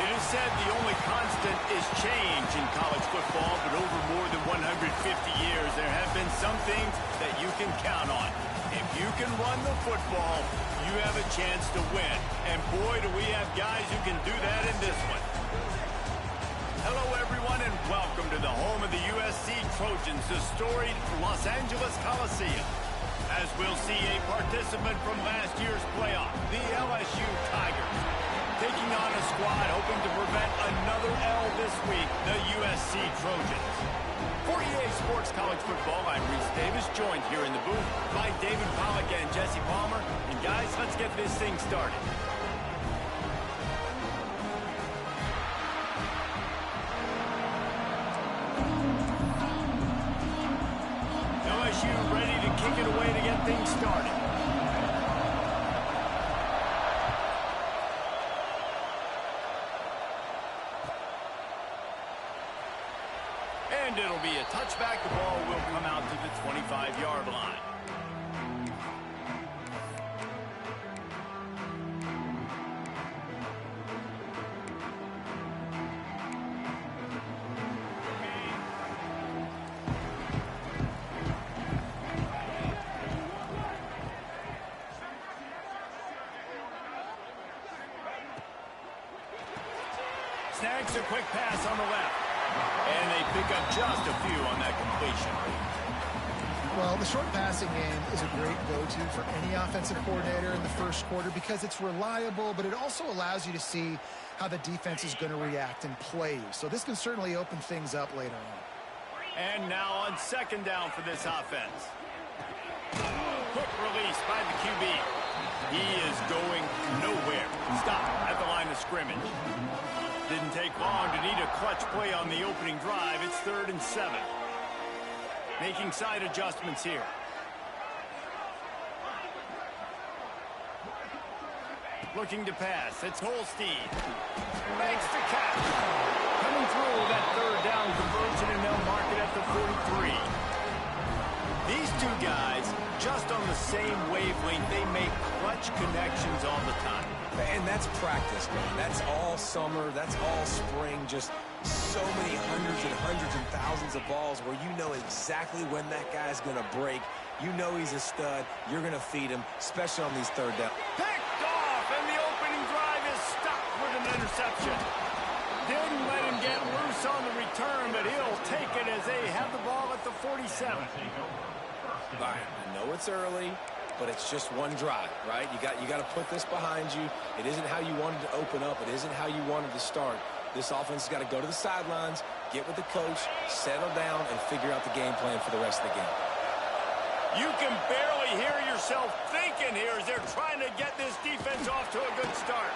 It is said the only constant is change in college football, but over more than 150 years, there have been some things that you can count on. If you can run the football, you have a chance to win. And boy, do we have guys who can do that in this one. Hello, everyone, and welcome to the home of the USC Trojans, the storied Los Angeles Coliseum. As we'll see a participant from last year's playoff, the LSU Tigers, taking on a squad hoping to prevent another L this week, the USC Trojans. For EA Sports College Football, I'm Reese Davis, joined here in the booth by David Pollack and Jesse Palmer. And guys, let's get this thing started. LSU ready to kick it away to get things started. And it'll be a touchback. The ball will come out to the 25-yard line. Snags a quick pass on the left. And they pick up just a few on that completion. Well, the short passing game is a great go-to for any offensive coordinator in the first quarter because it's reliable, but it also allows you to see how the defense is going to react and play. So this can certainly open things up later on. And now on second down for this offense. Quick release by the QB. He is going nowhere. Stop at the line of scrimmage. Didn't take long to need a clutch play on the opening drive. It's 3rd and 7. Making side adjustments here. Looking to pass. It's Holstein. Makes the catch. Coming through with that 3rd down conversion, and they'll mark it at the 43. These two guys, just on the same wavelength, they make clutch connections all the time. And that's practice, man. That's all summer. That's all spring. Just so many hundreds and thousands of balls where you know exactly when that guy's going to break. You know he's a stud. You're going to feed him, especially on these 3rd downs. Picked off, and the opening drive is stopped with an interception. Didn't let him get loose on the return, but he'll take it as they have the ball at the 47. All right, I know it's early, but it's just one drive, right? You got to put this behind you. It isn't how you wanted to open up. It isn't how you wanted to start. This offense has got to go to the sidelines, get with the coach, settle down, and figure out the game plan for the rest of the game. You can barely hear yourself thinking here as they're trying to get this defense off to a good start.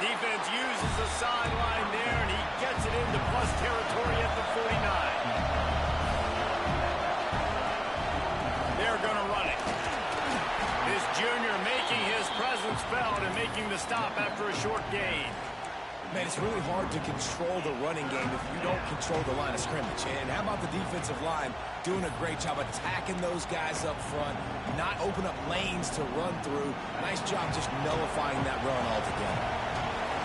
Defense uses the sideline there, and he gets it into plus territory at the 49. They're going to run it. This junior making his presence felt and making the stop after a short gain. Man, it's really hard to control the running game if you don't control the line of scrimmage. And how about the defensive line doing a great job attacking those guys up front, not open up lanes to run through. Nice job just nullifying that run altogether.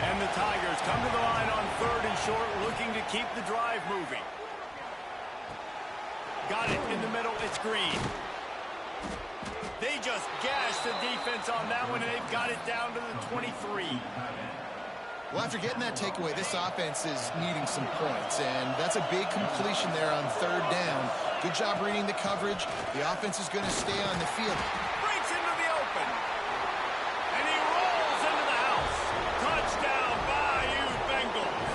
And the Tigers come to the line on 3rd and short, looking to keep the drive moving. Got it in the middle. It's Green. They just gashed the defense on that one, and they've got it down to the 23. Well, after getting that takeaway, this offense is needing some points, and that's a big completion there on 3rd down. Good job reading the coverage. The offense is going to stay on the field. Breaks into the open. And he rolls into the house. Touchdown, Bayou Bengals.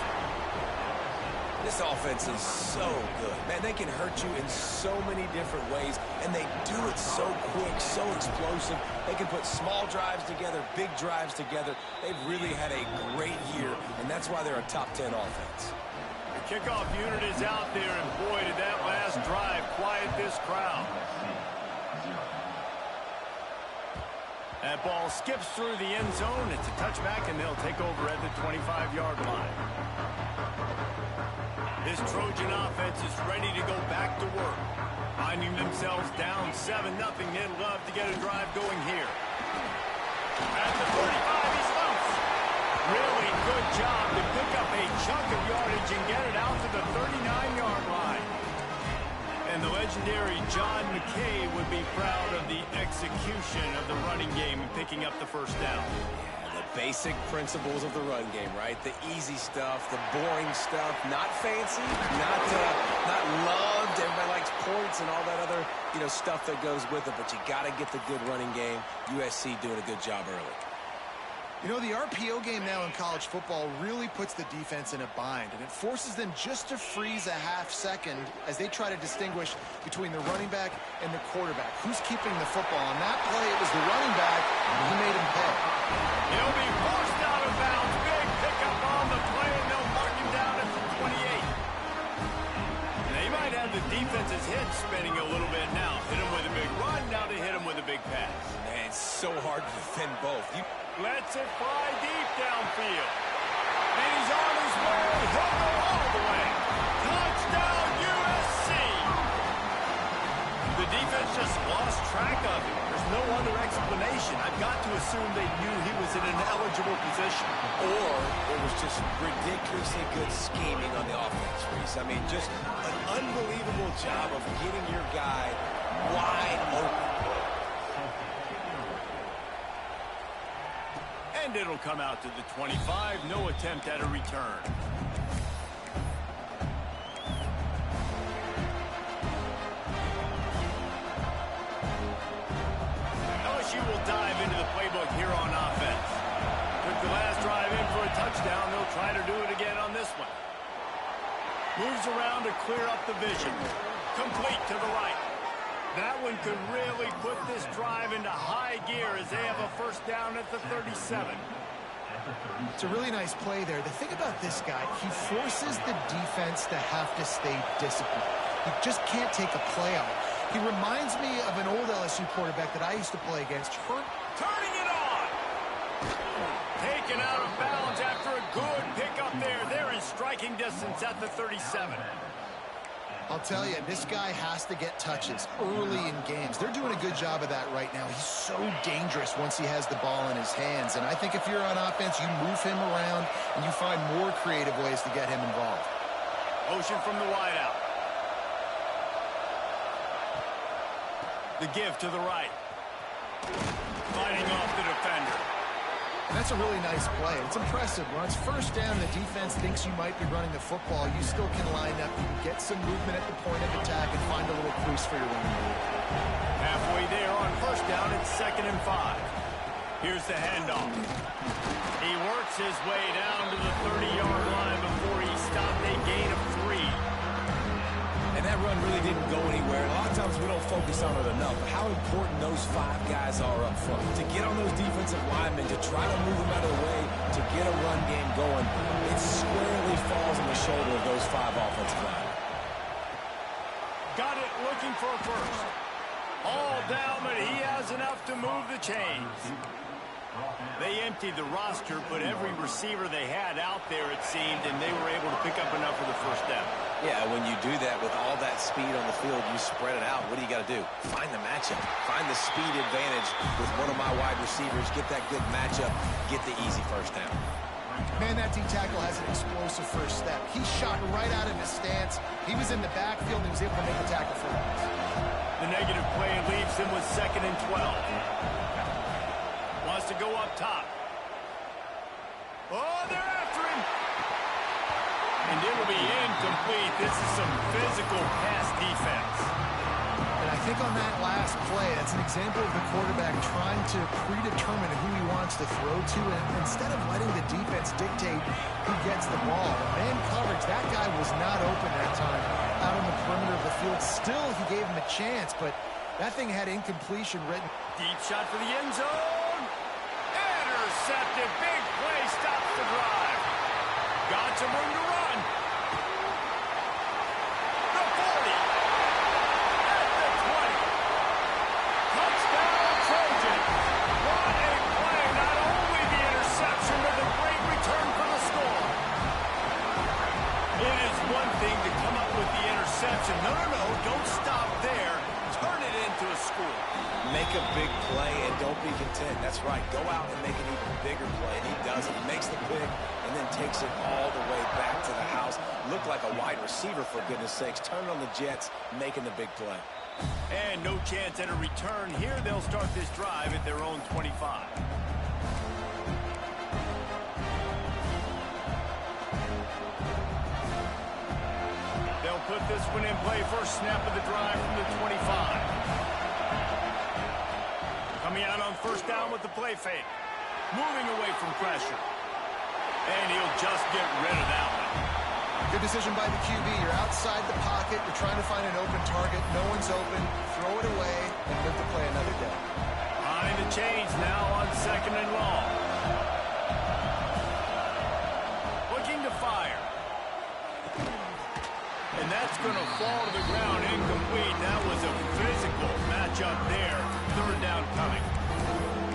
This offense is so good. Man, they can hurt you in so many different ways, and they do it so quick, so explosive. They can put small drives together, big drives together. They've really had a great year, and that's why they're a top 10 offense. The kickoff unit is out there, and boy, did that last drive quiet this crowd. That ball skips through the end zone. It's a touchback, and they'll take over at the 25-yard line. This Trojan offense is ready to go back to work. Finding themselves down 7-0, they'd love to get a drive going here. At the 35, he slumps. Really good job to pick up legendary John Ncaa would be proud of the execution of the running game and picking up the first down. The basic principles of the run game, right? The easy stuff, the boring stuff, not fancy, not loved. Everybody likes points and all that other, stuff that goes with it, but you got to get the good running game. USC doing a good job early. The RPO game now in college football really puts the defense in a bind, and it forces them just to freeze a half second as they try to distinguish between the running back and the quarterback. Who's keeping the football? On that play, it was the running back, and he made him pay. He'll be forced out of bounds. Big pickup on the play, and they'll mark him down at the 28. They might have the defense's head spinning a little bit now. Hit him with a big run, now to hit him with a big pass. Man, it's so hard to defend both. Lets it fly deep downfield. And he's on his way. He'll go all the way. Touchdown, USC. The defense just lost track of him. There's no other explanation. I've got to assume they knew he was in an eligible position. Or it was just ridiculously good scheming on the offense, Reese. I mean, just an unbelievable job of getting your guy wide open. And it'll come out to the 25. No attempt at a return. LSU will dive into the playbook here on offense. Took the last drive in for a touchdown. They'll try to do it again on this one. Moves around to clear up the vision. Complete to the right. That one could really put this drive into high gear as they have a first down at the 37. It's a really nice play there. The thing about this guy, he forces the defense to have to stay disciplined. He just can't take a play out. He reminds me of an old LSU quarterback that I used to play against. Turning it on! Taken out of bounds after a good pickup there. They're in striking distance at the 37. I'll tell you, this guy has to get touches early in games. They're doing a good job of that right now. He's so dangerous once he has the ball in his hands. And I think if you're on offense, you move him around and you find more creative ways to get him involved. Motion from the wideout. The give to the right. Fighting off the defender. That's a really nice play. It's impressive. When it's first down, the defense thinks you might be running the football. You still can line up. You can get some movement at the point of attack and find a little crease for your running back. Halfway there on first down, it's 2nd and 5. Here's the handoff. He works his way down to the 30-yard line before he stopped a gain of 3. And that run really didn't go anywhere. A lot of times we don't focus on it enough, but how important those 5 guys are up front. To get on those defensive linemen, to try to move them out of the way, to get a run game going, it squarely falls on the shoulder of those 5 offensive linemen. Got it, looking for a first. All down, but he has enough to move the chains. They emptied the roster, put every receiver they had out there, it seemed, and they were able to pick up enough for the first down. Yeah, when you do that with all that speed on the field, you spread it out. What do you got to do? Find the matchup. Find the speed advantage with one of my wide receivers. Get that good matchup. Get the easy first down. Man, that D-tackle has an explosive first step. He shot right out of his stance. He was in the backfield and he was able to make the tackle for him. The negative play leaves him with 2nd and 12. Wants to go up top. Oh, they're after him. And it will be incomplete. This is some physical pass defense. And I think on that last play, that's an example of the quarterback trying to predetermine who he wants to throw to, and instead of letting the defense dictate who gets the ball. Man coverage, that guy was not open that time out on the perimeter of the field. Still, he gave him a chance, but that thing had incompletion written. Deep shot for the end zone. Intercepted. Big play stops the drive. Got some room to run. The 40. At the 20. Touchdown, Trojans. What a play. Not only the interception, but the great return for the score. It is one thing to come up with the interception. No, don't stop there. Turn it into a score. Make a big play and don't be content. That's right. Go out and make an even bigger play. And he does it. He makes the pick and then takes it all the way back to the house. looked like a wide receiver, for goodness sakes. Turning on the Jets, making the big play. And no chance at a return here. They'll start this drive at their own 25. They'll put this one in play. First snap of the drive from the 25. Coming out on first down with the play fake. Moving away from pressure. And he'll just get rid of that one. Good decision by the QB. You're outside the pocket. You're trying to find an open target. No one's open. Throw it away and live to play another day. Behind the chains now on 2nd and long. Looking to fire. And that's going to fall to the ground incomplete. That was a physical matchup there. 3rd down coming.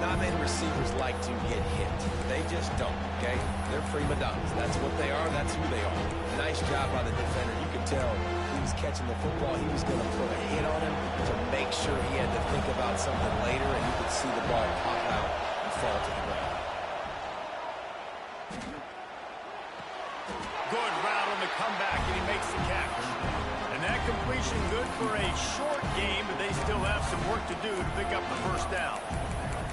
Not many receivers like to get hit. They just don't, okay? They're prima donnas. That's what they are. That's who they are. Nice job by the defender. You could tell he was catching the football. He was going to put a hit on him to make sure he had to think about something later, and you could see the ball pop out and fall to the ground. Good route on the comeback, and he makes the catch. And that completion good for a short game, but they still have some work to do to pick up the first down.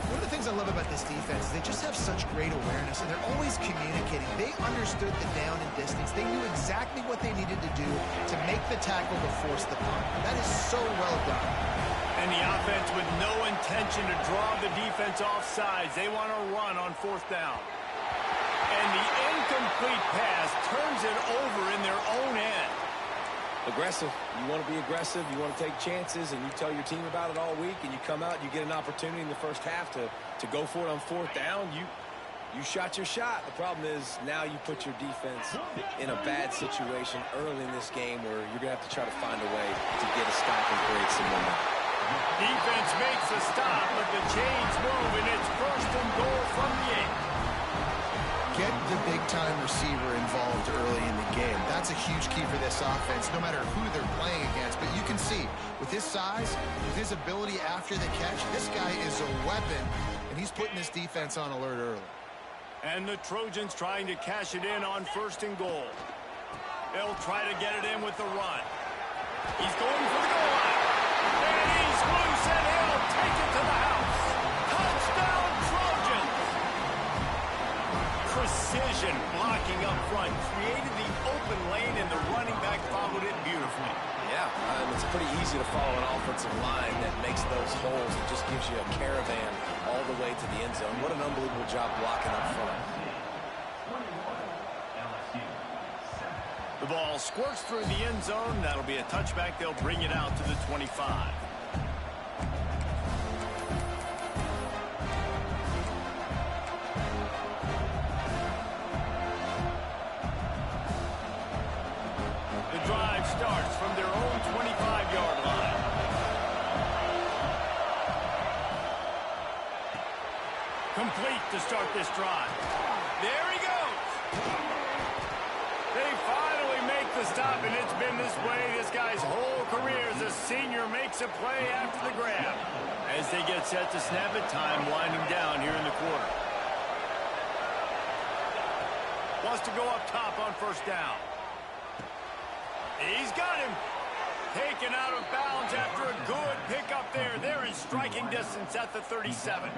One of the things I love about this defense is they just have such great awareness, and they're always communicating. They understood the down and distance. They knew exactly what they needed to do to make the tackle to force the punt. That is so well done. And the offense with no intention to draw the defense off sides. They want to run on 4th down. And the incomplete pass turns it over in their own end. Aggressive. You want to be aggressive. You want to take chances, and you tell your team about it all week, and you come out and you get an opportunity in the first half to go for it on 4th down. You shot your shot. The problem is now you put your defense in a bad situation early in this game where you're going to have to try to find a way to get a stop and create some momentum. Defense makes a stop, but the chains move, and it's 1st and goal from the 8. Get the big-time receiver involved early in the game. That's a huge key for this offense, no matter who they're playing against. But you can see, with his size, with his ability after the catch, this guy is a weapon, and he's putting this defense on alert early. And the Trojans trying to cash it in on 1st and goal. They'll try to get it in with the run. He's going for the goal line. And he's loose, and he'll take it to the house. Touchdown, Trojans! Precision blocking up front created the open lane, and the running back followed it beautifully. Yeah, it's pretty easy to follow an offensive line that makes those holes. It just gives you a caravan all the way to the end zone. What an unbelievable job blocking up front. The ball squirts through the end zone. That'll be a touchback. They'll bring it out to the 25. Starts from their own 25-yard line. Complete to start this drive. There he goes. They finally make the stop, and it's been this way this guy's whole career as a senior. Makes a play after the grab. As they get set to snap it, time winding down here in the quarter. Wants to go up top on 1st down. He's got him. Taken out of bounds after a good pickup there. They're in striking distance at the 37.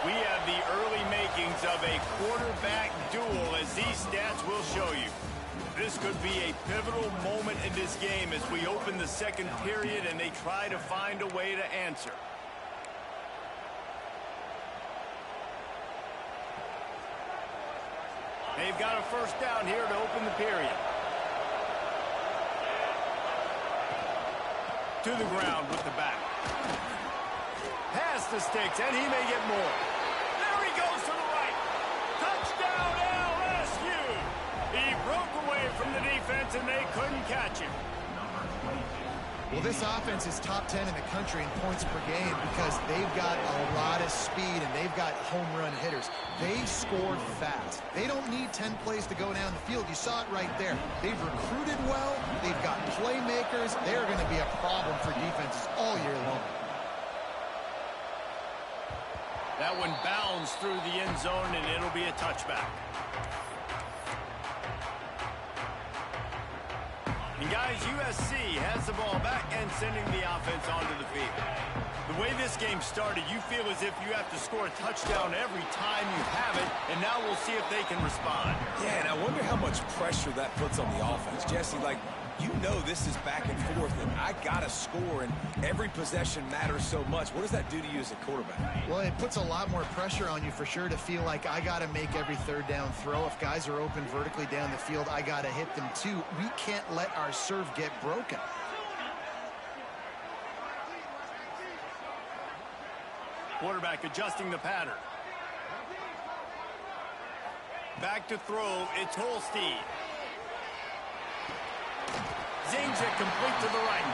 We have the early makings of a quarterback duel, as these stats will show you. This could be a pivotal moment in this game as we open the 2nd period and they try to find a way to answer. They've got a 1st down here to open the period. To the ground with the back. Past the sticks, and he may get more. There he goes to the right. Touchdown, LSU. He broke away from the defense, and they couldn't catch him. Well, this offense is top 10 in the country in points per game because they've got a lot of speed and they've got home run hitters. They scored fast. They don't need 10 plays to go down the field. You saw it right there. They've recruited well. They've got playmakers. They're going to be a problem for defenses all year long. That one bounds through the end zone, and it'll be a touchback. And guys, USC has the ball back and sending the offense onto the field. The way this game started, you feel as if you have to score a touchdown every time you have it, and now we'll see if they can respond. Yeah, and I wonder how much pressure that puts on the offense. Jesse, like, you know this is back and forth, and I got to score, and every possession matters so much. What does that do to you as a quarterback? Well, it puts a lot more pressure on you for sure to feel like I got to make every third down throw. If guys are open vertically down the field, I got to hit them too. We can't let our serve get broken. Quarterback adjusting the pattern. Back to throw, it's Holstein. Zings it complete to the right.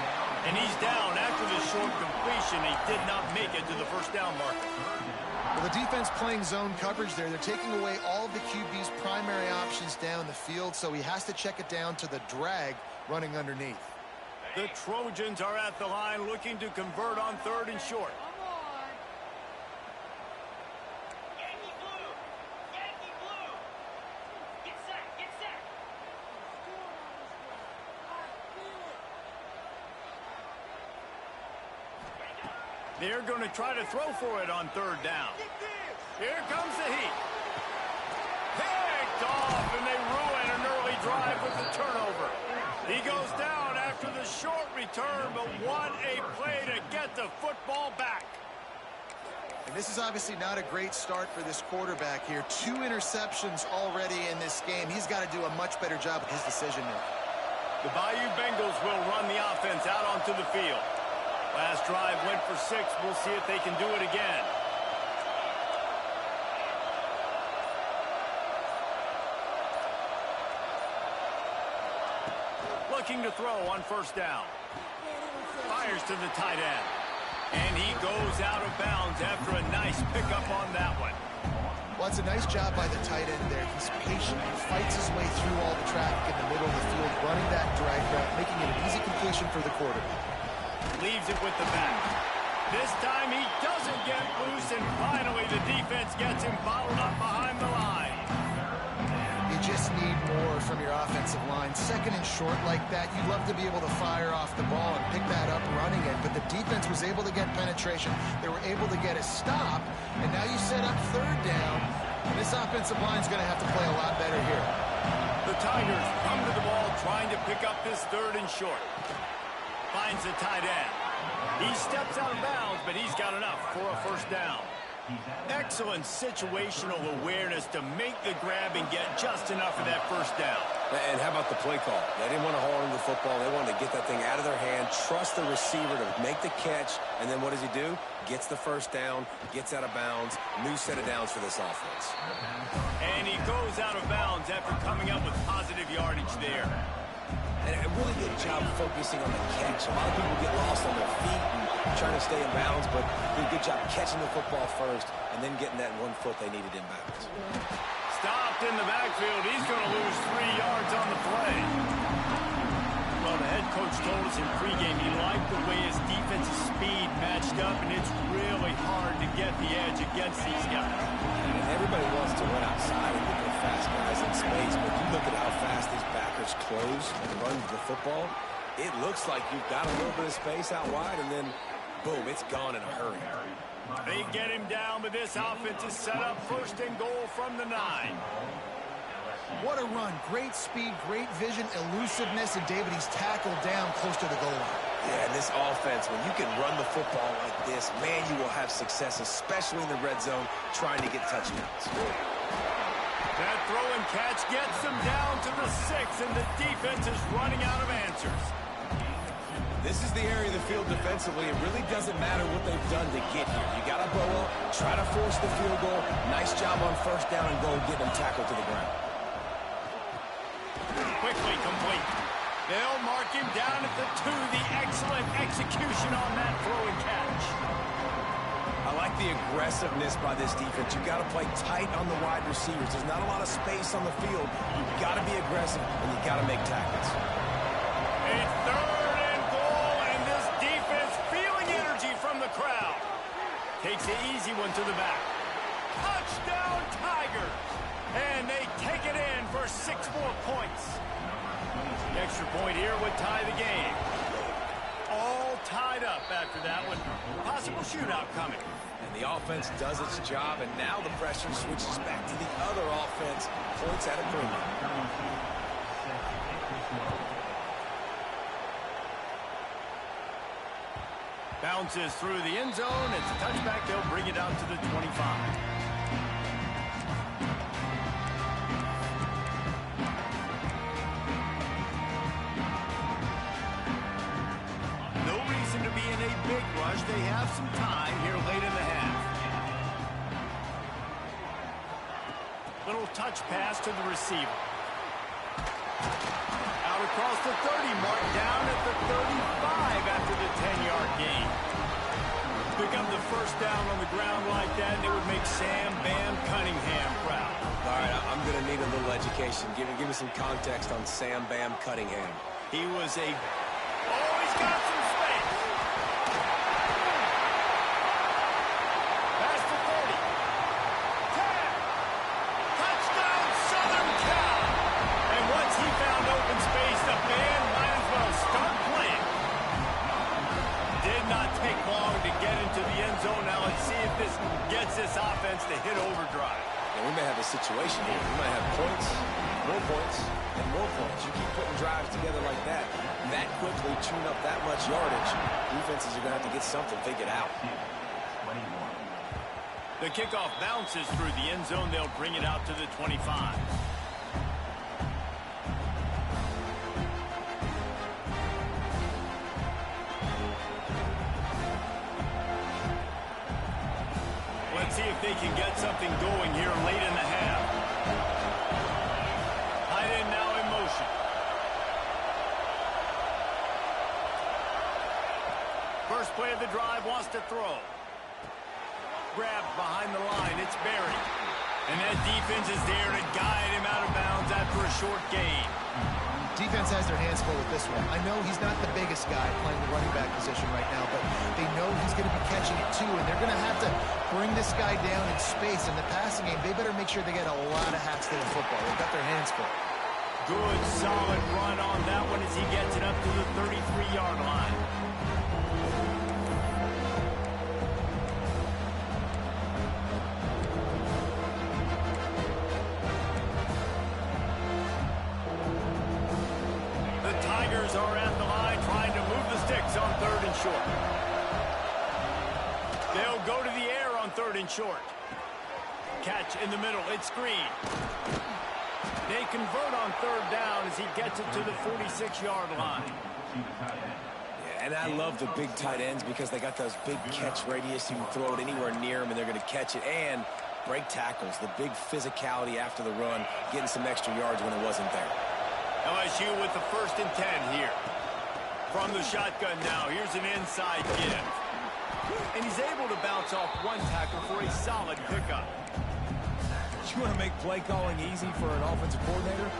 And he's down after the short completion. He did not make it to the first down marker. Well, the defense playing zone coverage there. They're taking away all of the QB's primary options down the field, so he has to check it down to the drag running underneath. The Trojans are at the line looking to convert on 3rd and short. They're going to try to throw for it on 3rd down. Here comes the heat. Picked off, and they ruin an early drive with the turnover. He goes down after the short return, but what a play to get the football back. And this is obviously not a great start for this quarterback here. 2 interceptions already in this game. He's got to do a much better job with his decision-making. The Bayou Bengals will run the offense out onto the field. Last drive went for 6. We'll see if they can do it again. Looking to throw on 1st down. Fires to the tight end. And he goes out of bounds after a nice pickup on that one. Well, it's a nice job by the tight end there. He's patient. He fights his way through all the traffic in the middle of the field, running that drag route, making it an easy completion for the quarterback. Leaves it with the back. This time he doesn't get loose, and finally the defense gets him bottled up behind the line. You just need more from your offensive line. 2nd and short like that, you'd love to be able to fire off the ball and pick that up running it, but the defense was able to get penetration. They were able to get a stop, and now you set up 3rd down, and this offensive line is going to have to play a lot better here. The Tigers come to the ball trying to pick up this 3rd and short. Finds the tight end. He steps out of bounds, but he's got enough for a 1st down. Excellent situational awareness to make the grab and get just enough of that 1st down. And how about the play call? They didn't want to hold on to the football. They wanted to get that thing out of their hand, trust the receiver to make the catch, and then what does he do? Gets the 1st down, gets out of bounds, new set of downs for this offense. And he goes out of bounds after coming up with positive yardage there. And a really good job focusing on the catch. A lot of people get lost on their feet and trying to stay in bounds, but did a good job catching the football first and then getting that 1 foot they needed in bounds. Stopped in the backfield. He's going to lose 3 yards on the play. Well, the head coach told us in pregame he liked the way his defensive speed matched up, and it's really hard to get the edge against these guys. And everybody wants to run outside and get their fast guys in space, but you look at how fast these backers close and run the football, it looks like you've got a little bit of space out wide, and then, boom, it's gone in a hurry. They get him down, but this offense is set up 1st and goal from the 9. What a run. Great speed, great vision, elusiveness, and David, he's tackled down close to the goal line. Yeah, and this offense, when you can run the football like this, man, you will have success, especially in the red zone, trying to get touchdowns. That throw and catch gets them down to the 6, and the defense is running out of answers. This is the area of the field defensively. It really doesn't matter what they've done to get here. You got to bow up, try to force the field goal. Nice job on 1st down and goal, getting them tackled to the ground. Quickly complete. They'll mark him down at the 2. The excellent execution on that throw and catch. I like the aggressiveness by this defense. You've got to play tight on the wide receivers. There's not a lot of space on the field. You've got to be aggressive, and you've got to make tackles. It's 3rd and goal, and this defense feeling energy from the crowd. Takes the easy one to the back. extra point here would tie the game. All tied up after that one. Possible shootout coming. And the offense does its job, and now the pressure switches back to the other offense. Points at a premium. Bounces through the end zone. It's a touchback. They'll bring it out to the 25. No reason to be in a big rush. They have some time here late in the half. Little touch pass to the receiver. Out across the 30, marked down at the 35 after the 10-yard gain. Pick up the first down on the ground like that, and it would make Sam Bam Cunningham proud. All right, I'm going to need a little education. Give me some context on Sam Bam Cunningham. He was a... Oh, he's got some space. Pass to 30. 10. Touchdown, Southern Cal. And once he found open space, the band might as well start playing. Did not take long to get into the end zone. Now let's see if this gets this offense to hit overdrive. Yeah, we may have a situation here. We might have points, and more points. You keep putting drives together like that quickly tune up that much yardage. Defenses are going to have to get something figured out. The kickoff bounces through the end zone. They'll bring it out to the 25. Let's see if they can get something going here late in the half. Tight end now in motion. First play of the drive, wants to throw. Grabbed behind the line, it's Barry. And that defense is there to guide him out of bounds after a short gain. Defense has their hands full with this one. I know he's not the biggest guy playing the running back position right now, but they know he's going to be catching it too, and they're going to have to bring this guy down in space. In the passing game, they better make sure they get a lot of hats to the football. They've got their hands full. Good, solid run on that one as he gets it up to the 33-yard line. Are at the line trying to move the sticks on 3rd and short. They'll go to the air on 3rd and short. Catch in the middle. It's screen. They convert on 3rd down as he gets it to the 46-yard line. Yeah, and I love the big tight ends because they got those big catch radius. You can throw it anywhere near them, and they're going to catch it. And break tackles, the big physicality after the run, getting some extra yards when it wasn't there. LSU with the 1st and 10 here. From the shotgun now, here's an inside give. And he's able to bounce off one tackle for a solid pickup. You want to make play calling easy for an offensive coordinator?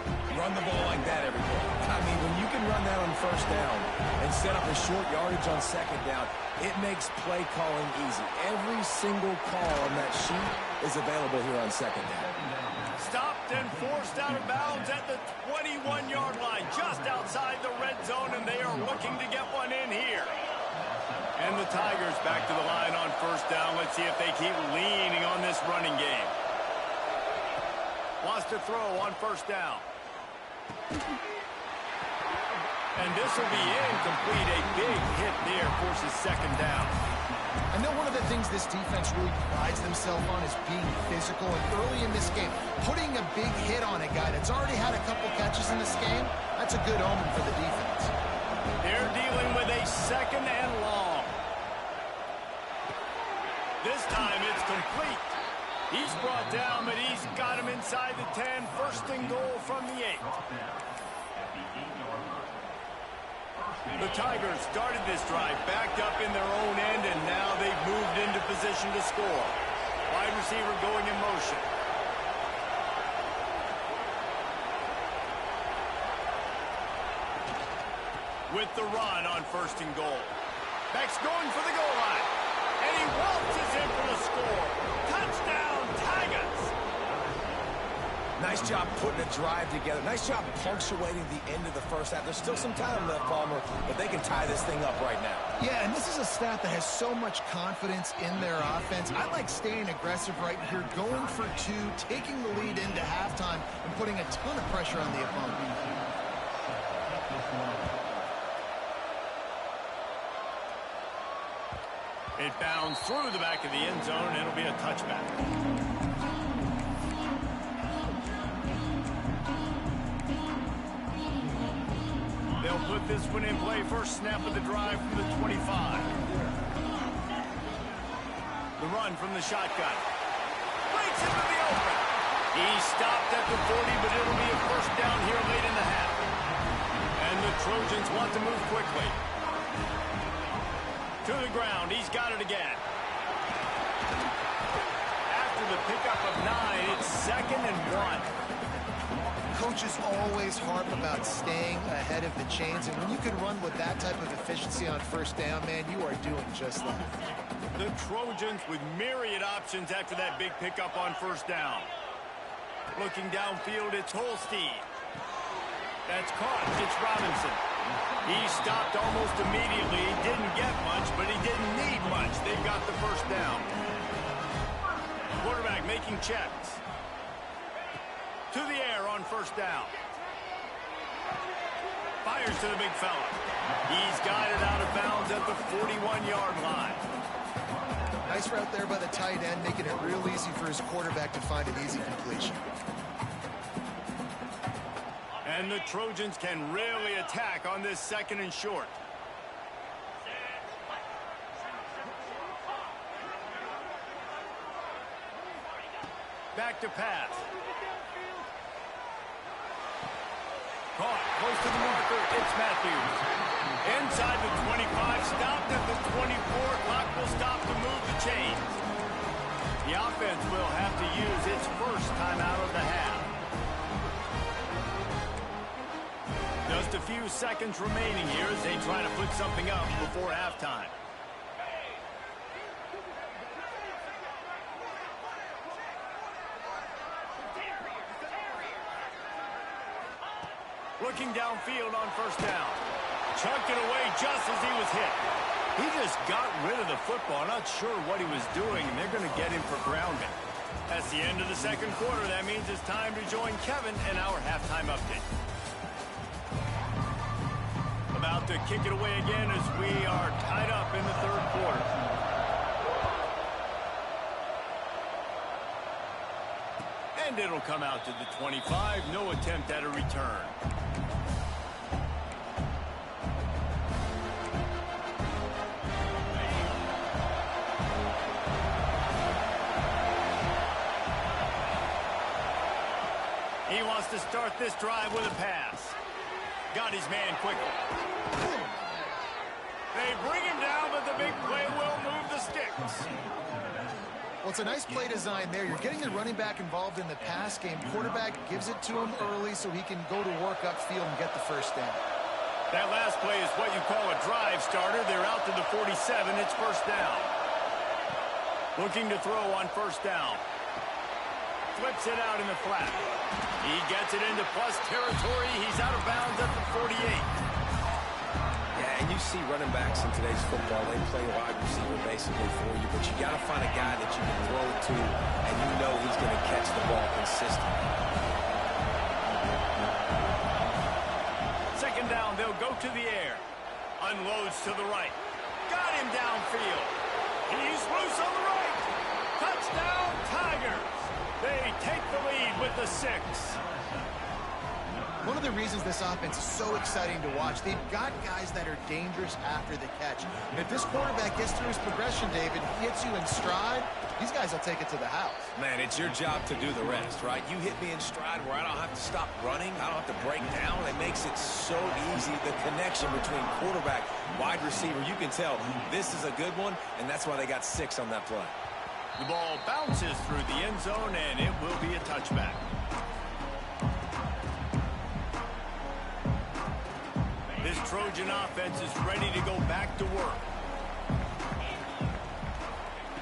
Run the ball like that every play. I mean, when you can run that on 1st down and set up a short yardage on 2nd down, it makes play calling easy. Every single call on that sheet is available here on 2nd down. Stopped and forced out of bounds at the 21-yard line, just outside the red zone, and they are looking to get one in here. And the Tigers back to the line on 1st down. Let's see if they keep leaning on this running game. Wants to throw on 1st down. And this will be incomplete. A big hit there forces 2nd down. I know one of the things this defense really prides themselves on is being physical, and early in this game, putting a big hit on a guy that's already had a couple catches in this game, that's a good omen for the defense. They're dealing with a 2nd and long. This time it's complete. He's brought down, but he's got him inside the 10. 1st and goal from the 8. The Tigers started this drive backed up in their own end, and now they've moved into position to score. Wide receiver going in motion. With the run on 1st and goal. Beck's going for the goal line. And he waltzes in for the score. Touchdown, Tigers! Nice job putting a drive together. Nice job punctuating the end of the first half. There's still some time left, Palmer, but they can tie this thing up right now. Yeah, and this is a staff that has so much confidence in their offense. I like staying aggressive right here, going for two, taking the lead into halftime, and putting a ton of pressure on the opponent. It bounds through the back of the end zone, and it'll be a touchback. They'll put this one in play. First snap of the drive from the 25. The run from the shotgun. Breaks into the open. He stopped at the 40, but it'll be a first down here late in the half. And the Trojans want to move quickly. To the ground. He's got it again. After the pickup of 9, it's 2nd and 1. Coaches always harp about staying ahead of the chains, and when you can run with that type of efficiency on first down, man, you are doing just that. The Trojans with myriad options after that big pickup on first down. Looking downfield, it's Holstein. That's caught. It's Robinson. He stopped almost immediately. He didn't get much, but he didn't need much. They got the first down. Quarterback making checks. To the air on first down. Fires to the big fella. He's got it out of bounds at the 41-yard line. Nice route there by the tight end, making it real easy for his quarterback to find an easy completion. And the Trojans can really attack on this 2nd and short. Back to pass. Caught close to the marker. It's Matthews. Inside the 25. Stopped at the 24. Clock will stop to move the chains. The offense will have to use its first time out of the half. Just a few seconds remaining here as they try to put something up before halftime. Looking downfield on first down. Chunked it away just as he was hit. He just got rid of the football. Not sure what he was doing, and they're going to get him for grounding. That's the end of the second quarter. That means it's time to join Kevin in our halftime update. About to kick it away again as we are tied up in the third quarter. And it'll come out to the 25. No attempt at a return. He wants to start this drive with a pass. Got his man quickly. They bring him down, but the big play will move the sticks. Well, it's a nice play design there. You're getting the running back involved in the pass game. Quarterback gives it to him early so he can go to work upfield and get the first down. That last play is what you call a drive starter. They're out to the 47. It's first down. Looking to throw on first down. Flips it out in the flat. He gets it into plus territory. He's out of bounds at the 48. Yeah, and you see running backs in today's football, they play wide receiver basically for you, but you got to find a guy that you can throw it to, and you know he's going to catch the ball consistently. Second down, they'll go to the air. Unloads to the right. Got him downfield. He's loose on the right. Touchdown, Tigers. They take the lead with the 6. One of the reasons this offense is so exciting to watch, they've got guys that are dangerous after the catch. And if this quarterback gets through his progression, David, hits you in stride, these guys will take it to the house. Man, it's your job to do the rest, right? You hit me in stride where I don't have to stop running. I don't have to break down. It makes it so easy. The connection between quarterback, wide receiver, you can tell this is a good one, and that's why they got 6 on that play. The ball bounces through the end zone, and it will be a touchback. This Trojan offense is ready to go back to work.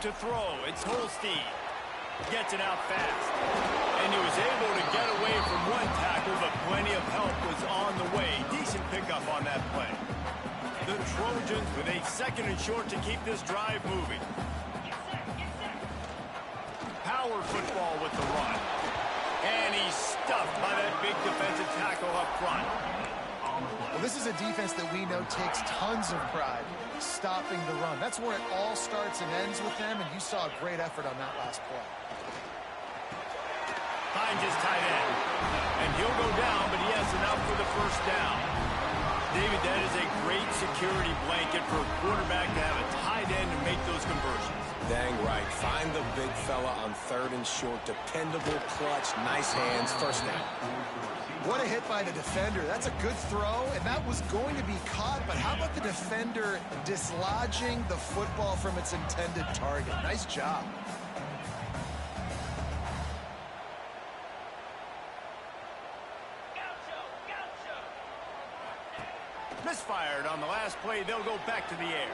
To throw, it's Holstein. Gets it out fast. And he was able to get away from one tackle, but plenty of help was on the way. Decent pickup on that play. The Trojans with a 2nd and short to keep this drive moving. Power football with the run. And he's stuffed by that big defensive tackle up front. Well, this is a defense that we know takes tons of pride stopping the run. That's where it all starts and ends with them, and you saw a great effort on that last play. Finds his tight end. And he'll go down, but he has enough for the first down. David, that is a great security blanket for a quarterback to have a tight end to make those conversions. Dang right. Find the big fella on 3rd and short. Dependable, clutch, nice hands, first down. What a hit by the defender. That's a good throw, and that was going to be caught, but how about the defender dislodging the football from its intended target? Nice job. Misfired on the last play. They'll go back to the air.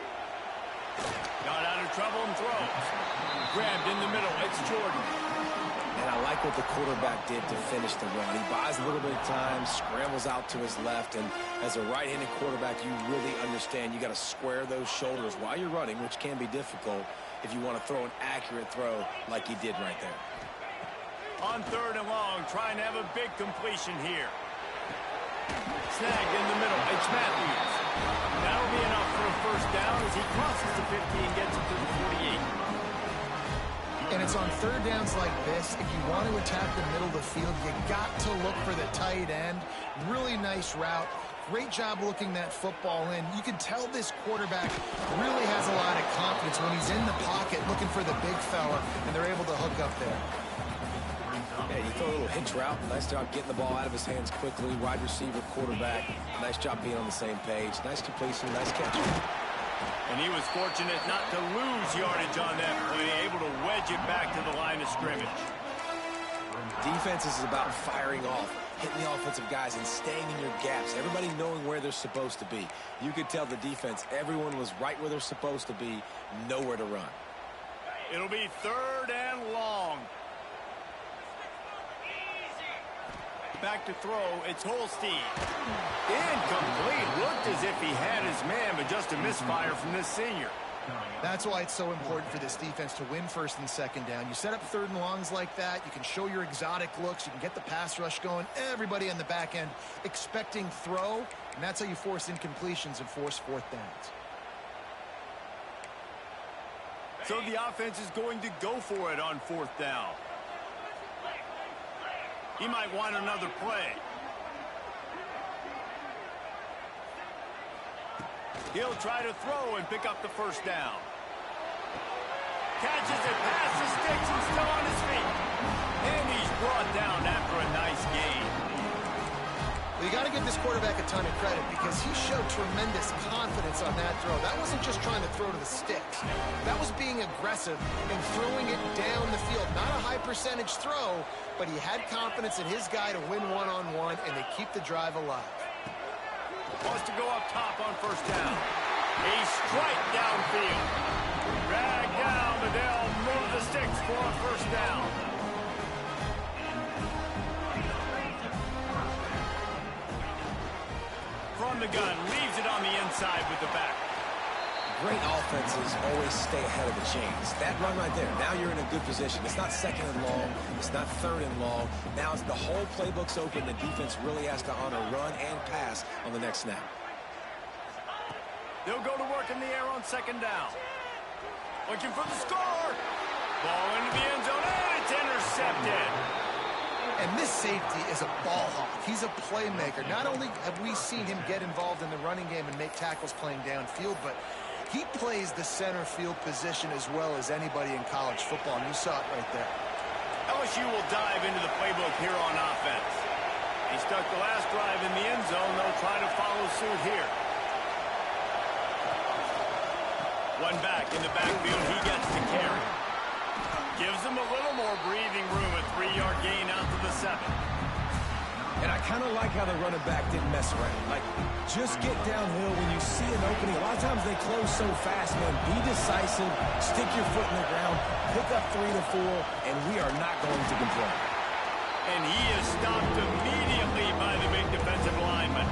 Got out of trouble and throws. Grabbed in the middle. It's Jordan. And I like what the quarterback did to finish the run. He buys a little bit of time, scrambles out to his left, and as a right-handed quarterback, you really understand you got to square those shoulders while you're running, which can be difficult if you want to throw an accurate throw like he did right there. On 3rd and long, trying to have a big completion here. Snagged in the middle. It's Matthews. That'll be enough for a first down as he crosses the 50 and gets it to the 48. And it's on 3rd downs like this. If you want to attack the middle of the field, you got to look for the tight end. Really nice route. Great job looking that football in. You can tell this quarterback really has a lot of confidence when he's in the pocket looking for the big fella, and they're able to hook up there. Yeah, you throw a little hitch route. Nice job getting the ball out of his hands quickly. Wide receiver, quarterback. Nice job being on the same page. Nice completion, nice catch. And he was fortunate not to lose yardage on that play, able to wedge it back to the line of scrimmage. Defense is about firing off, hitting the offensive guys and staying in your gaps. Everybody knowing where they're supposed to be. You could tell the defense, everyone was right where they're supposed to be, nowhere to run. It'll be 3rd and long. Back to throw, it's Holstein. Incomplete. Looked as if he had his man, but just a misfire from this senior. That's why it's so important for this defense to win 1st and 2nd down. You set up 3rd and longs like that. You can show your exotic looks. You can get the pass rush going. Everybody on the back end expecting throw, and that's how you force incompletions and force 4th downs. So the offense is going to go for it on 4th down. He might want another play. He'll try to throw and pick up the first down. Catches it past the sticks and still on his feet. And he's brought down after a nice gain. Well, you got to give this quarterback a ton of credit because he showed tremendous confidence on that throw. That wasn't just trying to throw to the sticks. That was being aggressive and throwing it down the field. Not a high percentage throw, but he had confidence in his guy to win one-on-one, and they keep the drive alive. Wants to go up top on first down. A strike downfield. Drag down, but they'll move the sticks for a first down. From the gun, leaves it on the inside with the back. Great offenses always stay ahead of the chains. That run right there, now you're in a good position. It's not 2nd and long. It's not 3rd and long. Now it's the whole playbook's open. The defense really has to honor run and pass on the next snap. They'll go to work in the air on 2nd down. Looking for the score. Ball into the end zone, and it's intercepted. And this safety is a ball hawk. He's a playmaker. Not only have we seen him get involved in the running game and make tackles playing downfield, but he plays the center field position as well as anybody in college football, and you saw it right there. LSU will dive into the playbook here on offense. He stuck the last drive in the end zone. They'll try to follow suit here. One back in the backfield. He gets the carry. Gives him a little more breathing room. A 3-yard gain out to the 7. And I kind of like how the running back didn't mess around. Like, just get downhill when you see an opening. A lot of times they close so fast, man. Be decisive, stick your foot in the ground, pick up 3 to 4, and we are not going to complain. And he is stopped immediately by the big defensive lineman.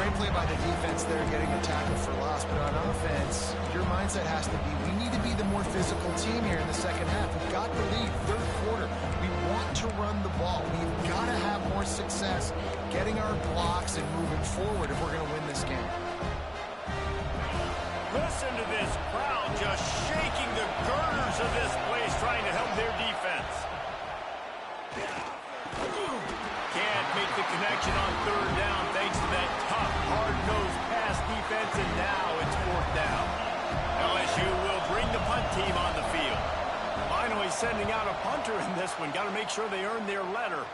Great play by the defense there, getting a tackle for loss. But on offense, your mindset has to be, we need to be the more physical team here in the second half. We've got the lead, third quarter. We want to run the ball. We've got to have more success getting our blocks and moving forward if we're going to win this game. Listen to this crowd just shaking the girders of this place, trying to help their defense. Can't make the connection on third down thanks to that tough, hard-nosed pass defense, and now it's fourth down. LSU will bring the punt team on the field. Finally sending out a punter in this one. Got to make sure they earn their letter.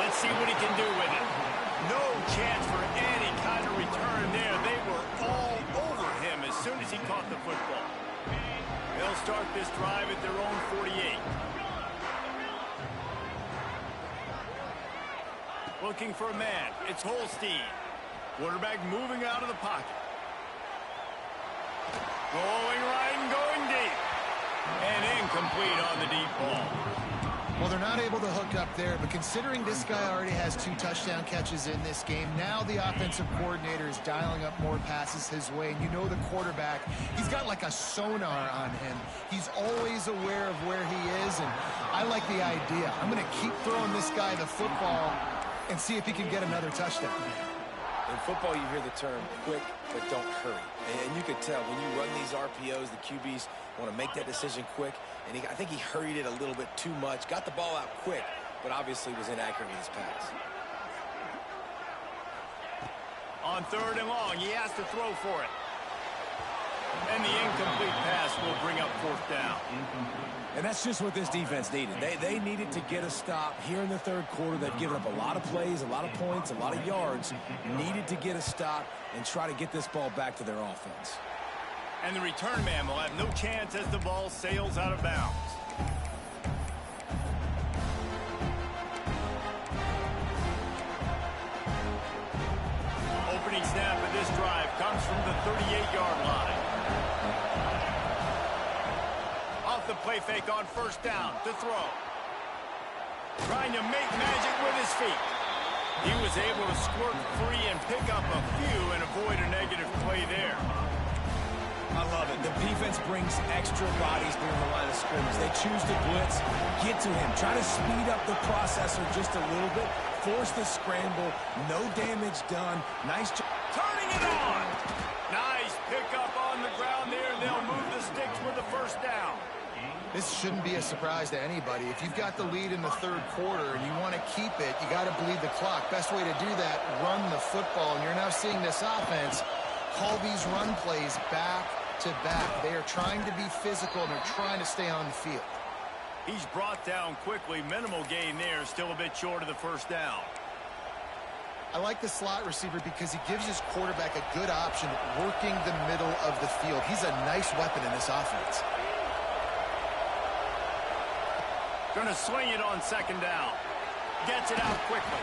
Let's see what he can do with it. No chance for any kind of return there. They were all over him as soon as he caught the football. They'll start this drive at their own 48. Looking for a man. It's Holstein. Quarterback moving out of the pocket. Going right and going deep. And incomplete on the deep ball. Well, they're not able to hook up there, but considering this guy already has 2 touchdown catches in this game, now the offensive coordinator is dialing up more passes his way. And you know the quarterback, he's got like a sonar on him. He's always aware of where he is, and I like the idea. I'm going to keep throwing this guy the football and see if he can get another touchdown. In football, you hear the term quick, but don't hurry. And you could tell when you run these RPOs, the QBs want to make that decision quick. And I think he hurried it a little bit too much. Got the ball out quick, but obviously was inaccurate with his pass. On third and long, he has to throw for it. And the incomplete pass will bring up fourth down. And that's just what this defense needed. They needed to get a stop here in the third quarter. They've given up a lot of plays, a lot of points, a lot of yards. Needed to get a stop and try to get this ball back to their offense. And the return man will have no chance as the ball sails out of bounds. Opening snap of this drive comes from the 38-yard line. Off the play fake on first down to throw. Trying to make magic with his feet. He was able to squirt free and pick up a few and avoid a negative play there. I love it. The defense brings extra bodies near the line of scrimmage. They choose to blitz, get to him, try to speed up the processor just a little bit, force the scramble, no damage done. Nice job. Turning it on. Nice pickup on the ground there, and they'll move the sticks with the first down. This shouldn't be a surprise to anybody. If you've got the lead in the third quarter and you want to keep it, you got to bleed the clock. Best way to do that, run the football. And you're now seeing this offense call these run plays back to back. They are trying to be physical, and they're trying to stay on the field. He's brought down quickly. Minimal gain there. Still a bit short of the first down. I like the slot receiver because he gives his quarterback a good option working the middle of the field. He's a nice weapon in this offense. Going to swing it on second down. Gets it out quickly.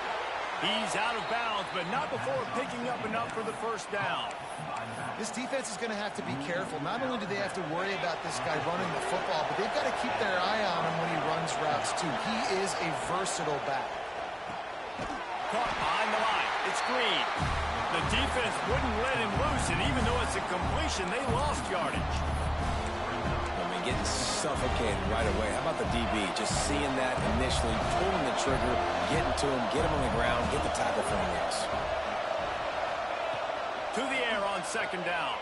He's out of bounds, but not before picking up enough for the first down. This defense is going to have to be careful. Not only do they have to worry about this guy running the football, but they've got to keep their eye on him when he runs routes, too. He is a versatile back. Caught behind the line. It's Green. The defense wouldn't let him loose, and even though it's a completion, they lost yardage. Getting suffocated right away. How about the DB? Just seeing that initially, pulling the trigger, getting to him, get him on the ground, get the tackle for a loss. To the air on second down.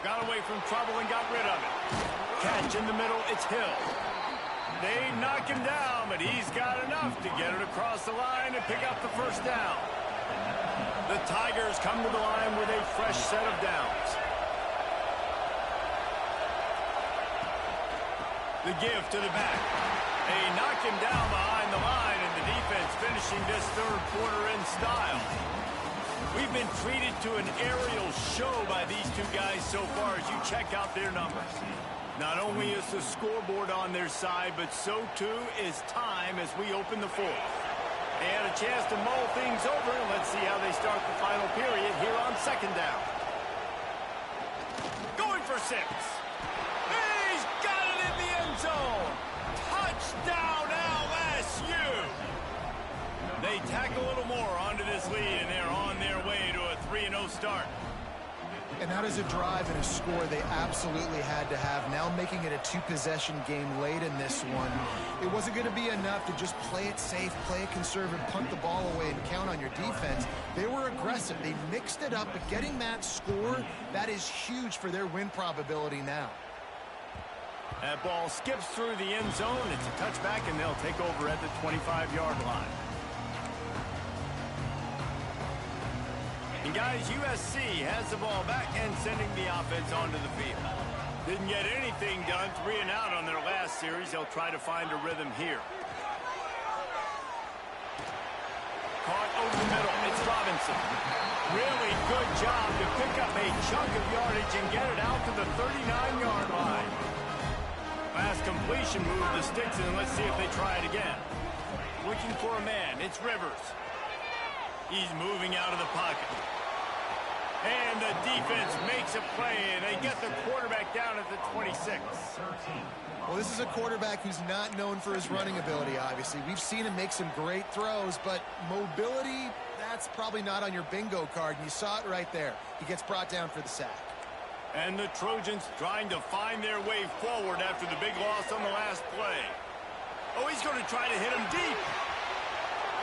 Got away from trouble and got rid of it. Catch in the middle, it's Hill. They knock him down, but he's got enough to get it across the line and pick up the first down. The Tigers come to the line with a fresh set of downs. The give to the back. They knock him down behind the line, and the defense finishing this third quarter in style. We've been treated to an aerial show by these two guys so far as you check out their numbers. Not only is the scoreboard on their side, but so too is time as we open the fourth. And a chance to mull things over. Let's see how they start the final period here on second down. Going for 6. He's got it in the end zone. Touchdown LSU. They tack a little more onto this lead, and they're on their way to a 3-0 start. And that is a drive and a score they absolutely had to have. Now making it a 2-possession game late in this one. It wasn't going to be enough to just play it safe, play it conservative, punt the ball away, and count on your defense. They were aggressive. They mixed it up, but getting that score, that is huge for their win probability now. That ball skips through the end zone. It's a touchback, and they'll take over at the 25-yard line. And guys, USC has the ball back and sending the offense onto the field. Didn't get anything done, 3 and out on their last series. They'll try to find a rhythm here. Caught over the middle. It's Robinson. Really good job to pick up a chunk of yardage and get it out to the 39-yard line. Last completion moved the sticks, and let's see if they try it again. Looking for a man. It's Rivers. He's moving out of the pocket. And the defense makes a play, and they get the quarterback down at the 26. Well, this is a quarterback who's not known for his running ability, obviously. We've seen him make some great throws, but mobility, that's probably not on your bingo card, and you saw it right there. He gets brought down for the sack. And the Trojans trying to find their way forward after the big loss on the last play. Oh, he's going to try to hit him deep.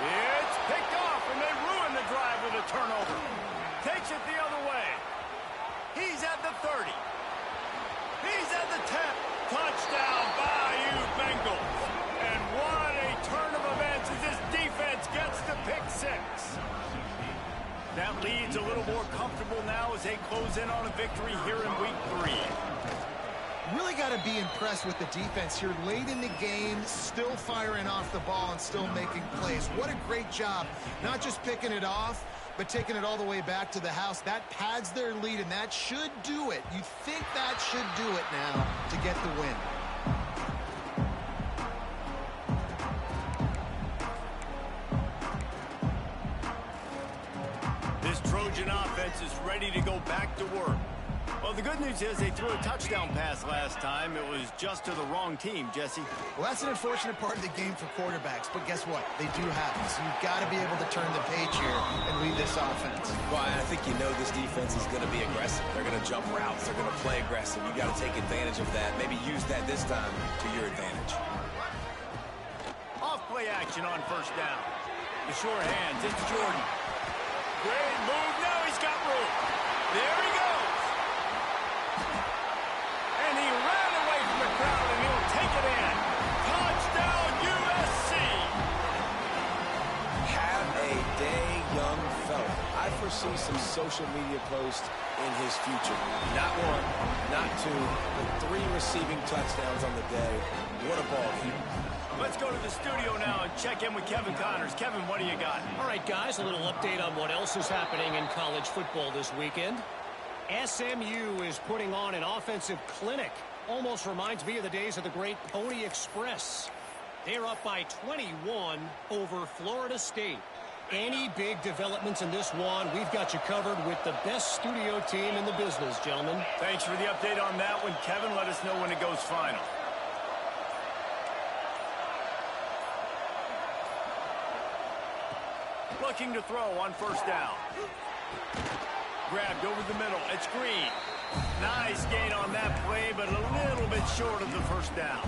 It's picked off, and they ruin the drive with a turnover. Takes it the other way. He's at the 30. He's at the 10. Touchdown, Bayou Bengals. And what a turn of events as this defense gets the pick 6. That lead's a little more comfortable now as they close in on a victory here in week 3. Really got to be impressed with the defense here late in the game, still firing off the ball and still making plays. What a great job, not just picking it off, but taking it all the way back to the house. That pads their lead, and that should do it. You think that should do it now to get the win. This Trojan offense is ready to go back to work. Well, the good news is they threw a touchdown pass last time. It was just to the wrong team, Jesse. Well, that's an unfortunate part of the game for quarterbacks, but guess what? They do have it. So you've got to be able to turn the page here and lead this offense. Well, I think you know this defense is going to be aggressive. They're going to jump routes. They're going to play aggressive. You got to take advantage of that. Maybe use that this time to your advantage. Off play action on first down. The sure hands. It's Jordan. Great move. Now he's got room. There he goes. And he ran away from the crowd, and he'll take it in. Touchdown, USC. Have a day, young fella. I foresee some social media posts in his future. Not 1, not 2, but 3 receiving touchdowns on the day. What a ball game. Let's go to the studio now and check in with Kevin Connors. Kevin, what do you got? All right, guys, a little update on what else is happening in college football this weekend. SMU is putting on an offensive clinic. Almost reminds me of the days of the great Pony Express. They're up by 21 over Florida State. Any big developments in this one, we've got you covered with the best studio team in the business, gentlemen. Thanks for the update on that one, Kevin. Let us know when it goes final. Looking to throw on first down. Grabbed over the middle. It's Green. Nice gain on that play, but a little bit short of the first down.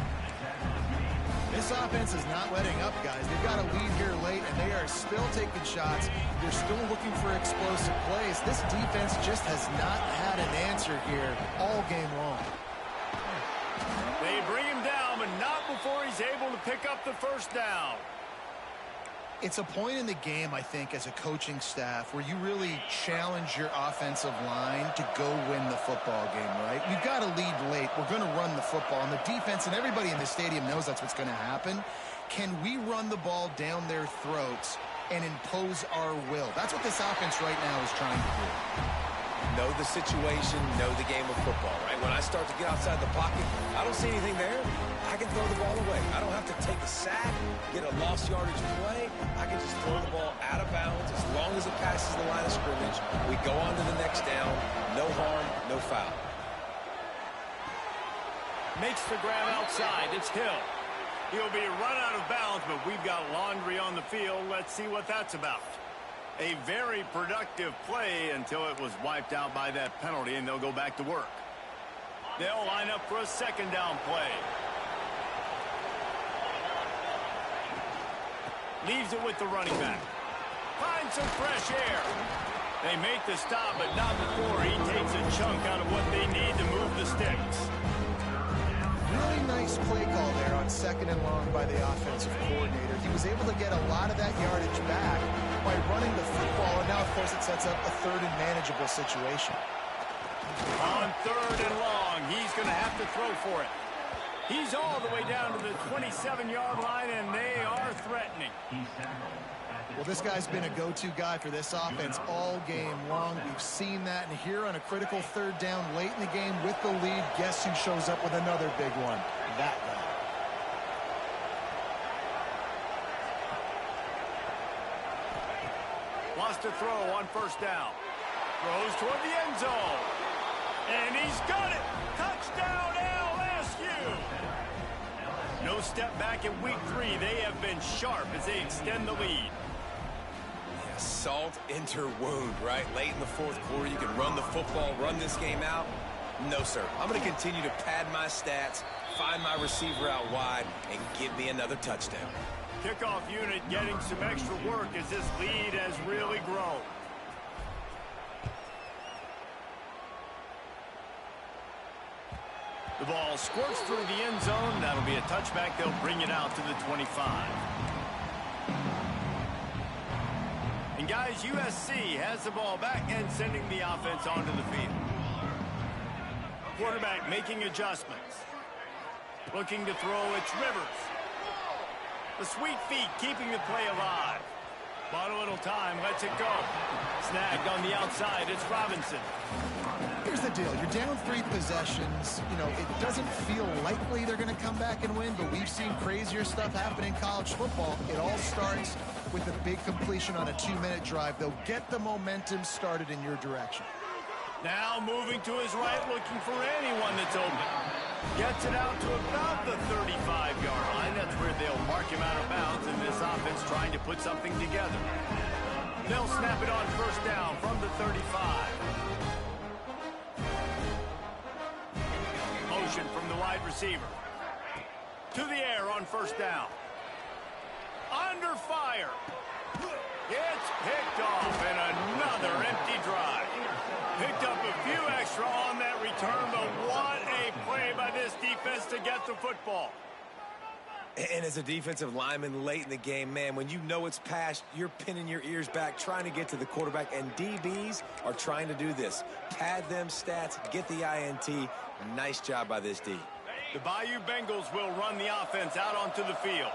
This offense is not letting up, guys. They've got a lead here late, and they are still taking shots. They're still looking for explosive plays. This defense just has not had an answer here all game long. They bring him down, but not before he's able to pick up the first down. It's a point in the game, I think, as a coaching staff where you really challenge your offensive line to go win the football game, right? We've got to lead late. We're going to run the football. And the defense and everybody in the stadium knows that's what's going to happen. Can we run the ball down their throats and impose our will? That's what this offense right now is trying to do. know the situation, know the game of football, right? When I start to get outside the pocket, I don't see anything there. I can throw the ball away. I don't have to take a sack, get a lost yardage play. I can just throw the ball out of bounds as long as it passes the line of scrimmage. We go on to the next down. No harm, no foul. Makes the grab outside. It's Hill. He'll be run out of bounds, but we've got laundry on the field. Let's see what that's about. A very productive play until it was wiped out by that penalty, and they'll go back to work. They'll line up for a second down play. Leaves it with the running back. Finds some fresh air. They make the stop, but not before he takes a chunk out of what they need to move the sticks. Really nice play call there on second and long by the offensive coordinator. He was able to get a lot of that yardage back by running the football, and now, of course, it sets up a third and manageable situation. On third and long, he's going to have to throw for it. He's all the way down to the 27-yard line, and they are threatening. Well, this guy's been a go-to guy for this offense all game long. We've seen that, and here on a critical third down late in the game with the lead, guess who shows up with another big one? That guy. Wants to throw on first down. Throws toward the end zone. And he's got it. Touchdown, LSU. No step back in week 3. They have been sharp as they extend the lead. Yeah, salt enter wound, right? Late in the fourth quarter, you can run the football, run this game out. No, sir. I'm going to continue to pad my stats, find my receiver out wide, and give me another touchdown. Kickoff unit getting some extra work as this lead has really grown. The ball squirts through the end zone. That'll be a touchback. They'll bring it out to the 25. And guys, USC has the ball back and sending the offense onto the field. Quarterback making adjustments. Looking to throw, it's Rivers. The sweet feet keeping the play alive. Bought a little time, lets it go. Snagged on the outside, it's Robinson. Here's the deal. You're down 3 possessions. You know, it doesn't feel likely they're going to come back and win, but we've seen crazier stuff happen in college football. It all starts with a big completion on a 2-minute drive. They'll get the momentum started in your direction. Now moving to his right, looking for anyone that's open. Gets it out to about the 35-yard line. That's where they'll mark him out of bounds, and this offense trying to put something together. They'll snap it on first down from the 35. Motion from the wide receiver. To the air on first down. Under fire. It's picked off, and another empty drive. Picked up a few extra on that return, but what a play by this defense to get the football. And as a defensive lineman late in the game, man, when you know it's past, you're pinning your ears back, trying to get to the quarterback, and DBs are trying to do this. Pad them stats, get the INT. Nice job by this D. The Bayou Bengals will run the offense out onto the field.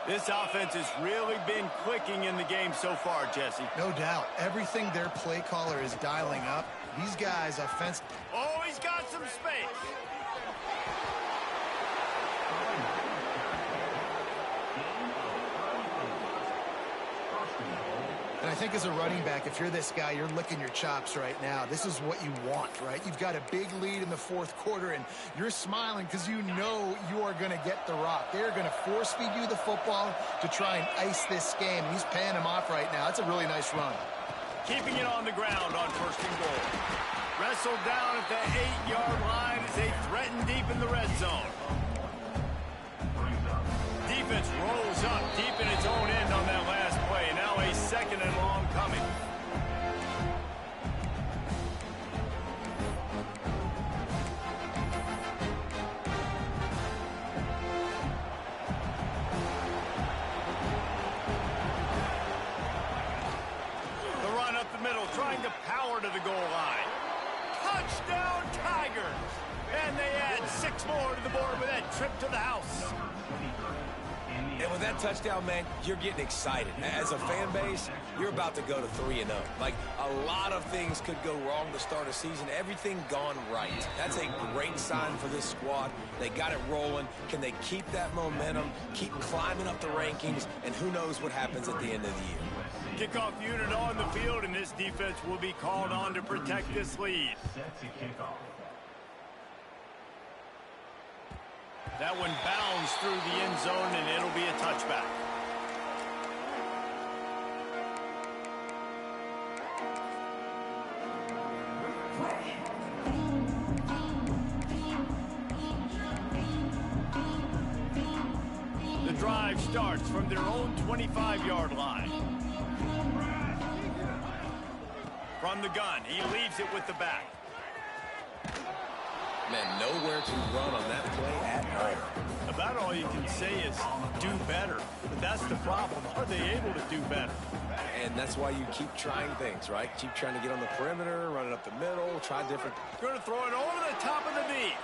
This offense has really been clicking in the game so far, Jesse. No doubt. Everything their play caller is dialing up. These guys offense. Oh, he's got some space. And I think as a running back, if you're this guy, you're licking your chops right now. This is what you want, right? You've got a big lead in the fourth quarter, and you're smiling because you know you are going to get the rock. They're going to force feed you the football to try and ice this game. He's paying him off right now. That's a really nice run. Keeping it on the ground on first and goal. Wrestled down at the 8-yard line as they threaten deep in the red zone. Defense rolls up deep in its own end on that last play. Now a second and long coming. The run up the middle, trying to power to the goal line. Touchdown, Tigers! And they add 6 more to the board with that trip to the house. And with that touchdown, man, you're getting excited. As a fan base, you're about to go to 3-0. Like, a lot of things could go wrong to start a season. Everything gone right. That's a great sign for this squad. They got it rolling. Can they keep that momentum, keep climbing up the rankings, and who knows what happens at the end of the year. Kickoff unit on the field, and this defense will be called on to protect this lead. That one bounds through the end zone, and it'll be a touchback. The drive starts from their own 25-yard line. From the gun, he leaves it with the back. Man, nowhere to run on that play at all. About all you can say is do better. But that's the problem. Are they able to do better? And that's why you keep trying things, right? Keep trying to get on the perimeter, run it up the middle, try different. Going to throw it over the top of the knee.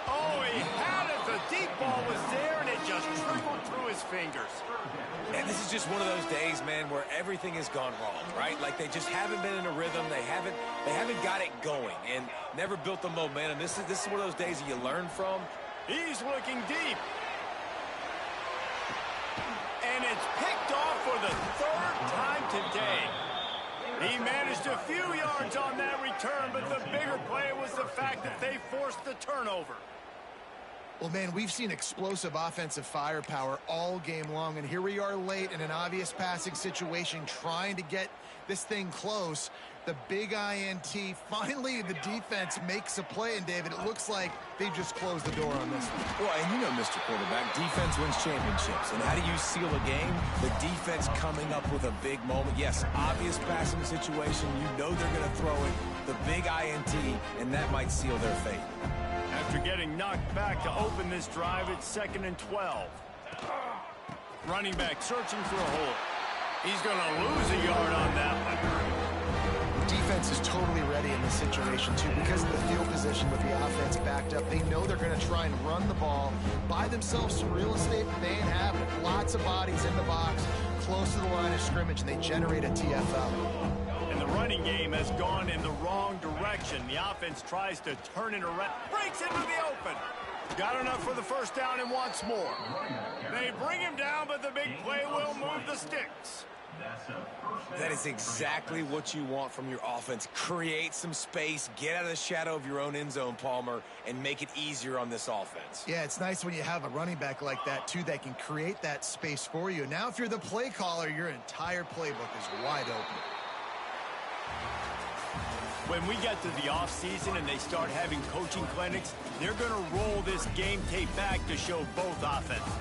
Oh, he had it. The deep ball was there, and it just trickled through his fingers. And this is just one of those days, man, where everything has gone wrong, right? Like they just haven't been in a rhythm. They haven't got it going and never built the momentum. This is one of those days that you learn from. He's looking deep. And it's picked off for the third time today. He managed a few yards on that return, but the bigger play was the fact that they forced the turnover. Well, man, we've seen explosive offensive firepower all game long, and here we are late in an obvious passing situation trying to get this thing close. The big INT, finally the defense makes a play, and David, it looks like they just closed the door on this one. Well, and you know, Mr. Quarterback, defense wins championships. And how do you seal a game? The defense coming up with a big moment. Yes, obvious passing situation. You know they're going to throw it. The big INT, and that might seal their fate. After getting knocked back to open this drive, it's 2nd and 12. Running back searching for a hole. He's going to lose a yard on that one. Defense is totally ready in this situation, too, because of the field position with the offense backed up. They know they're going to try and run the ball, buy themselves some real estate, but they ain't having it. Lots of bodies in the box, close to the line of scrimmage, and they generate a TFL. And the running game has gone in the wrong direction. The offense tries to turn it around. Breaks into the open. Got enough for the first down and wants more. They bring him down, but the big play will move the sticks. That is exactly what you want from your offense. Create some space, get out of the shadow of your own end zone, Palmer, and make it easier on this offense. Yeah, it's nice when you have a running back like that, too, that can create that space for you. Now, if you're the play caller, your entire playbook is wide open. When we get to the offseason and they start having coaching clinics, they're going to roll this game tape back to show both offenses.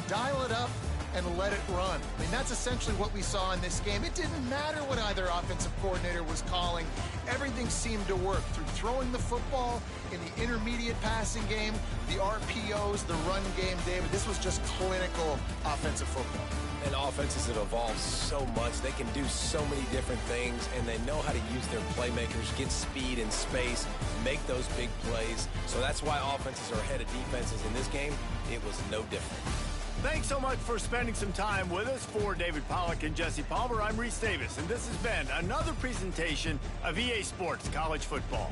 Dial it up and let it run. I mean, that's essentially what we saw in this game. It didn't matter what either offensive coordinator was calling. Everything seemed to work through throwing the football in the intermediate passing game, the RPOs, the run game, David. This was just clinical offensive football. And offenses have evolved so much. They can do so many different things, and they know how to use their playmakers, get speed and space, make those big plays. So that's why offenses are ahead of defenses in this game. It was no different. Thanks so much for spending some time with us. For David Pollack and Jesse Palmer, I'm Reese Davis, and this has been another presentation of EA Sports College Football.